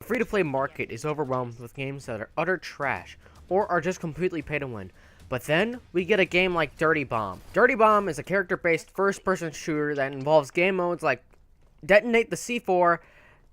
free-to-play market is overwhelmed with games that are utter trash or are just completely pay to win. But then we get a game like Dirty Bomb. Dirty Bomb is a character-based first-person shooter that involves game modes like detonate the C4,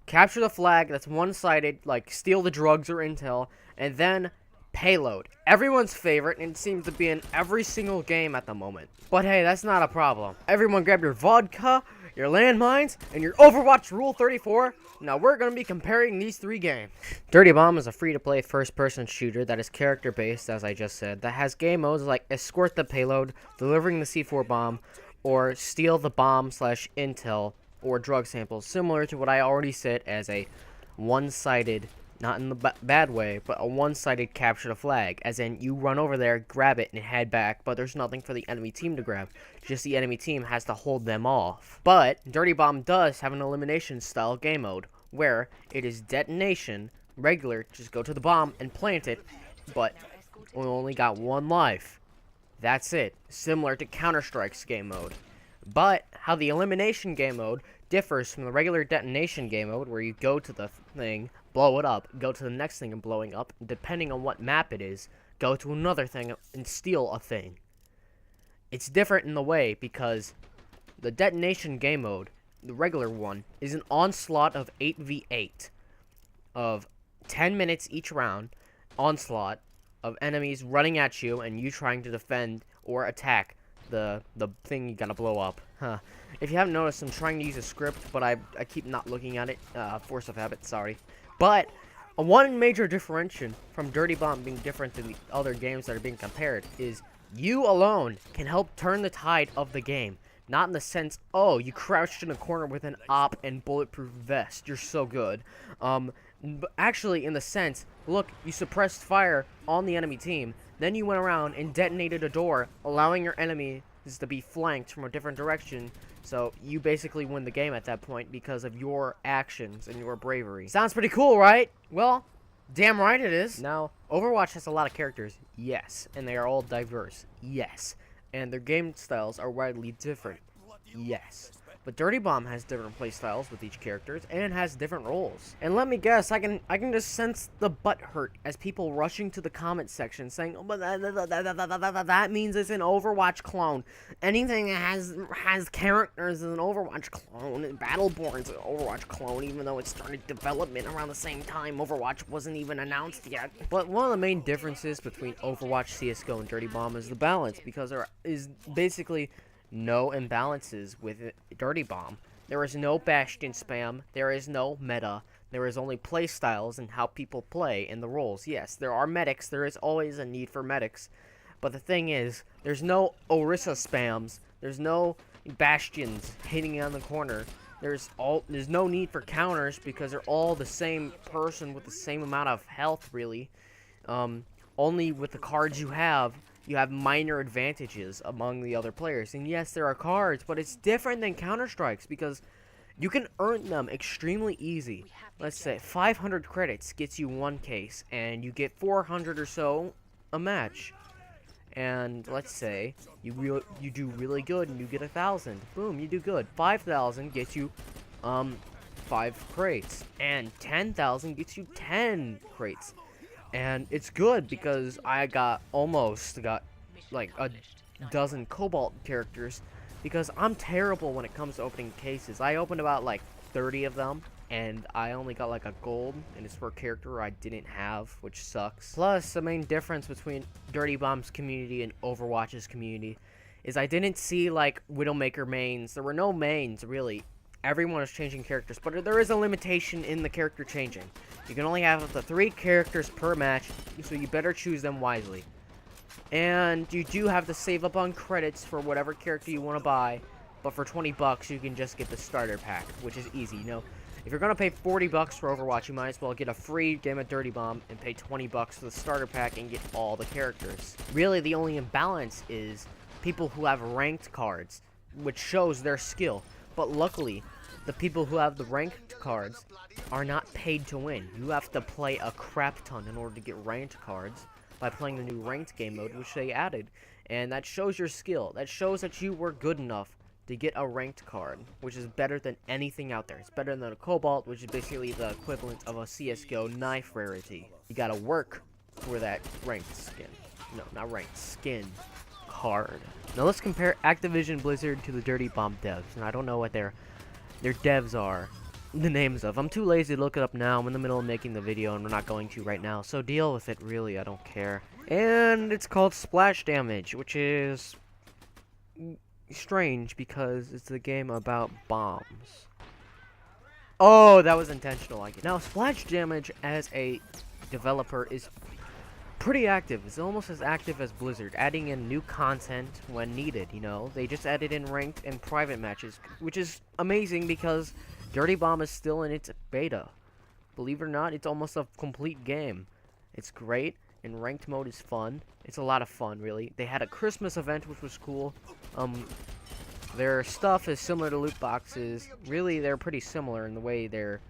capture the flag that's one-sided, like steal the drugs or intel, and then payload. Everyone's favorite, and it seems to be in every single game at the moment. But hey, that's not a problem. Everyone grab your vodka, your landmines, and your Overwatch Rule 34. Now we're going to be comparing these three games. Dirty Bomb is a free-to-play first-person shooter that is character-based, as I just said, that has game modes like escort the payload, delivering the C4 bomb, or steal the bomb/intel or drug samples, similar to what I already said as a one-sided, not in the bad way, but a one-sided capture the flag, as in you run over there, grab it, and head back, but there's nothing for the enemy team to grab. Just the enemy team has to hold them off. But Dirty Bomb does have an elimination style game mode, where it is detonation, regular, just go to the bomb and plant it, but we only got one life. That's it, similar to Counter-Strike's game mode. But how the elimination game mode differs from the regular detonation game mode, where you go to the thing, blow it up, go to the next thing and blowing up, depending on what map it is, go to another thing and steal a thing. It's different in the way because the detonation game mode, the regular one, is an onslaught of 8v8 of 10 minutes each round, onslaught of enemies running at you and you trying to defend or attack the thing you gotta blow up. If you haven't noticed, I'm trying to use a script, but I keep not looking at it. Force of habit, sorry. But one major differentiation from Dirty Bomb being different than the other games that are being compared is you alone can help turn the tide of the game. Not in the sense, oh, you crouched in a corner with an op and bulletproof vest, you're so good. But actually in the sense, look, you suppressed fire on the enemy team, then you went around and detonated a door, allowing your enemies to be flanked from a different direction, so you basically win the game at that point because of your actions and your bravery. Sounds pretty cool, right? Well, damn right it is. Now, Overwatch has a lot of characters, yes, and they are all diverse, yes, and their game styles are widely different, yes. But Dirty Bomb has different play styles with each character and has different roles. And let me guess, I can just sense the butt hurt as people rushing to the comment section saying, oh, but that means it's an Overwatch clone. Anything that has characters is an Overwatch clone. And Battleborn's an Overwatch clone, even though it started development around the same time. Overwatch wasn't even announced yet. But one of the main differences between Overwatch, CSGO, and Dirty Bomb is the balance, because there is basically no imbalances with Dirty Bomb. There is no Bastion spam, there is no meta, there is only play styles and how people play in the roles. Yes, there are medics, there is always a need for medics, but the thing is, there's no Orisa spams, there's no Bastions hitting on the corner, there's no need for counters because they're all the same person with the same amount of health, really. Only with the cards you have minor advantages among the other players. And yes, there are cards, but it's different than Counter-Strike's because you can earn them extremely easy. Let's say 500 credits gets you one case, and you get 400 or so a match. And let's say you do really good and you get 1,000. Boom, you do good. 5,000 gets you 5 crates, and 10,000 gets you 10 crates. And it's good because I almost got like a dozen Cobalt characters because I'm terrible when it comes to opening cases. I opened about like 30 of them and I only got like a gold, and it's for a character I didn't have, which sucks. Plus, the main difference between Dirty Bomb's community and Overwatch's community is I didn't see like Widowmaker mains. There were no mains really. Everyone is changing characters, but there is a limitation in the character changing. You can only have up to 3 characters per match, so you better choose them wisely. And you do have to save up on credits for whatever character you want to buy, but for 20 bucks you can just get the starter pack, which is easy. You know, if you're gonna pay 40 bucks for Overwatch, you might as well get a free game of Dirty Bomb and pay 20 bucks for the starter pack and get all the characters. Really, the only imbalance is people who have ranked cards, which shows their skill. But luckily, the people who have the ranked cards are not paid to win. You have to play a crap ton in order to get ranked cards by playing the new ranked game mode, which they added. And that shows your skill. That shows that you were good enough to get a ranked card, which is better than anything out there. It's better than a Cobalt, which is basically the equivalent of a CSGO knife rarity. You gotta work for that ranked skin. No, not ranked, skin card. Now let's compare Activision Blizzard to the Dirty Bomb devs. And I don't know what their devs are, the names of. I'm too lazy to look it up now. I'm in the middle of making the video and we're not going to right now. So deal with it, really, I don't care. And it's called Splash Damage, which is strange because it's a game about bombs. Oh, that was intentional, I guess. Now, Splash Damage as a developer is pretty active. It's almost as active as Blizzard, adding in new content when needed, you know. They just added in ranked and private matches, which is amazing because Dirty Bomb is still in its beta. Believe it or not, it's almost a complete game. It's great, and ranked mode is fun. It's a lot of fun, really. They had a Christmas event, which was cool. Their stuff is similar to loot boxes. Really, they're pretty similar in the way they're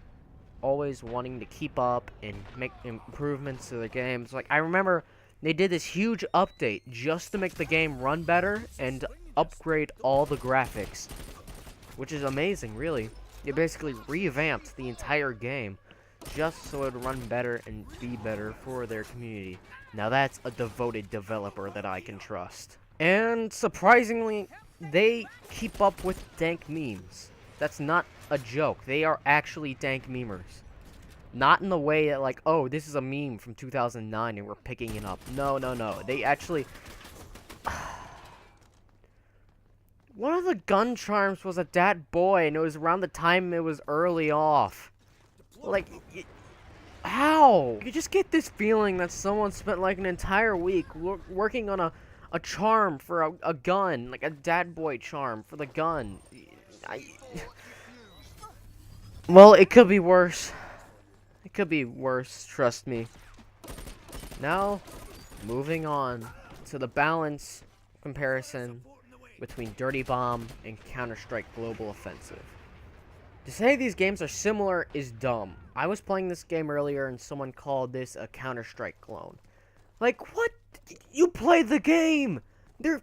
always wanting to keep up and make improvements to the games. Like, I remember they did this huge update just to make the game run better and upgrade all the graphics, which is amazing, really. They basically revamped the entire game just so it would run better and be better for their community. Now that's a devoted developer that I can trust. And surprisingly, they keep up with dank memes. That's not a joke. They are actually dank memers. Not in the way that, like, oh, this is a meme from 2009 and we're picking it up. No, no, no. They actually... One of the gun charms was a dat boy, and it was around the time it was early off. Like, how? You just get this feeling that someone spent, like, an entire week working on a charm for a gun. Like, a dat boy charm for the gun. Well, it could be worse. It could be worse, trust me. Now, moving on to the balance comparison between Dirty Bomb and Counter-Strike Global Offensive. To say these games are similar is dumb. I was playing this game earlier and someone called this a Counter-Strike clone. Like, what? You played the game! They're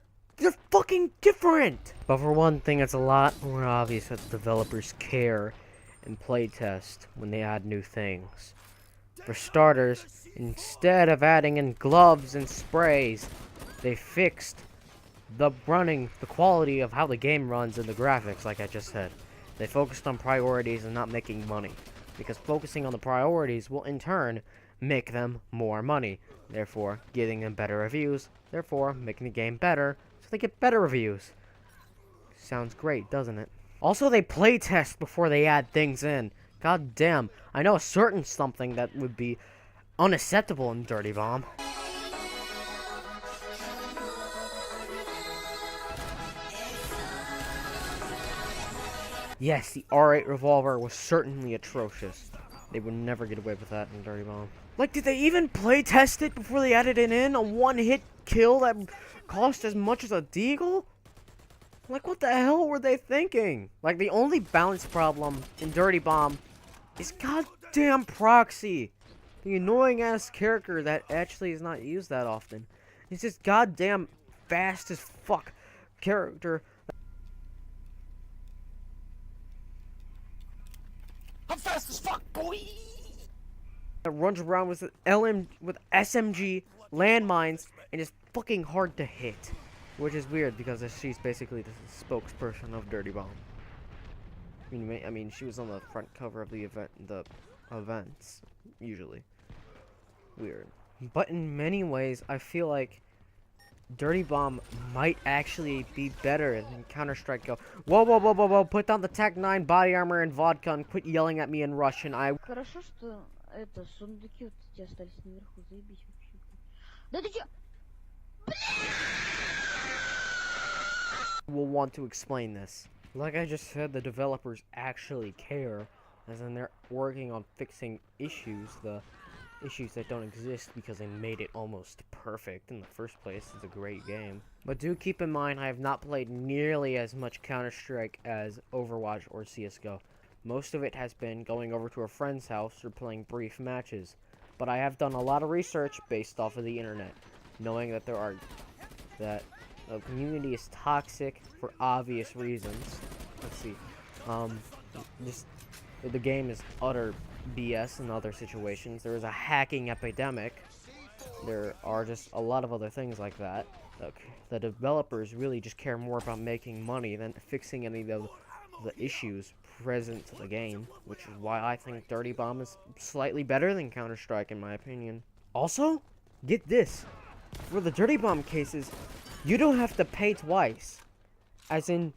fucking different! But for one thing, it's a lot more obvious that the developers care and playtest when they add new things. For starters, instead of adding in gloves and sprays, they fixed the quality of how the game runs and the graphics, like I just said. They focused on priorities and not making money, because focusing on the priorities will in turn make them more money, therefore giving them better reviews, therefore making the game better, so they get better reviews. Sounds great, doesn't it? Also, they playtest before they add things in. God damn, I know a certain something that would be unacceptable in Dirty Bomb. Yes, the R8 revolver was certainly atrocious. They would never get away with that in Dirty Bomb. Like, did they even playtest it before they added it in? A one-hit kill that cost as much as a deagle? Like, what the hell were they thinking? Like, the only balance problem in Dirty Bomb is goddamn Proxy. The annoying-ass character that actually is not used that often. He's this goddamn fast as fuck character. I'm fast as fuck, boy! That runs around with SMG, landmines, and is fucking hard to hit. Which is weird because she's basically the spokesperson of Dirty Bomb. I mean, she was on the front cover of the events, usually. Weird. But in many ways, I feel like Dirty Bomb might actually be better than Counter-Strike Go. Whoa, whoa, whoa, whoa, whoa, put down the Tech 9 body armor and vodka and quit yelling at me in Russian. Хорошо, что это сундуки вот эти остались наверху, заебись вообще. Да ты чё? Will want to explain this. Like I just said, the developers actually care, as in they're working on fixing issues, the issues that don't exist because they made it almost perfect in the first place. It's a great game. But do keep in mind, I have not played nearly as much Counter-Strike as Overwatch or CSGO. Most of it has been going over to a friend's house or playing brief matches. But I have done a lot of research based off of the internet, knowing that The community is toxic for obvious reasons. Let's see. Just the game is utter BS in other situations. There is a hacking epidemic. There are just a lot of other things like that. The developers really just care more about making money than fixing any of the issues present to the game, which is why I think Dirty Bomb is slightly better than Counter-Strike in my opinion. Also, get this. For the Dirty Bomb cases, you don't have to pay twice. As in,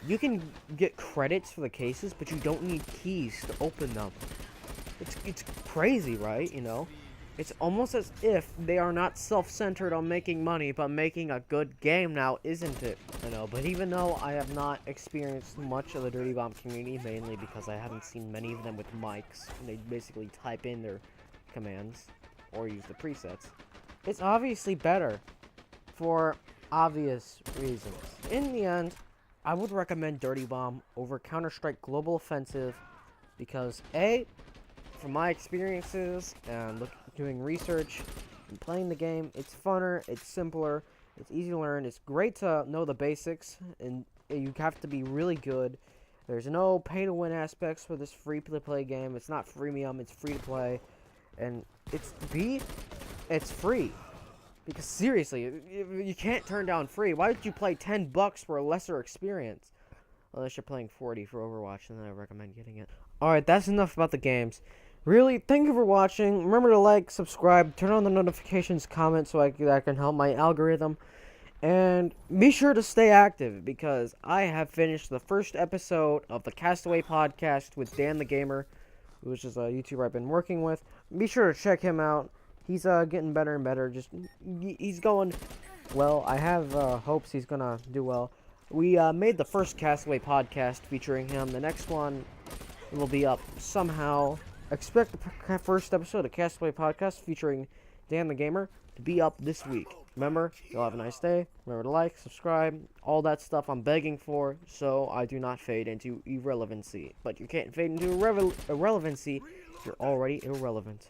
you can get credits for the cases, but you don't need keys to open them. It's crazy, right? You know? It's almost as if they are not self-centered on making money, but making a good game now, isn't it? I know, but even though I have not experienced much of the Dirty Bomb community, mainly because I haven't seen many of them with mics, and they basically type in their commands, or use the presets, it's obviously better, for obvious reasons. In the end, I would recommend Dirty Bomb over Counter-Strike Global Offensive, because A, from my experiences, and doing research and playing the game, it's funner, it's simpler, it's easy to learn, it's great to know the basics, and you have to be really good. There's no pay-to-win aspects for this free-to-play game. It's not freemium, it's free-to-play, and it's free. Because seriously, you can't turn down free. Why would you play $10 for a lesser experience? Unless you're playing 40 for Overwatch, and then I recommend getting it. Alright, that's enough about the games. Really, thank you for watching. Remember to like, subscribe, turn on the notifications, comment so that can help my algorithm. And be sure to stay active, because I have finished the first episode of the Castaway podcast with Dan the Gamer, which is a YouTuber I've been working with. Be sure to check him out. He's getting better and better. He's going well. I have hopes he's gonna do well. We made the first Castaway podcast featuring him. The next one will be up somehow. Expect the first episode of Castaway podcast featuring Dan the Gamer to be up this week. Remember, you'll have a nice day. Remember to like, subscribe, all that stuff I'm begging for, so I do not fade into irrelevancy. But you can't fade into irrelevancy if you're already irrelevant.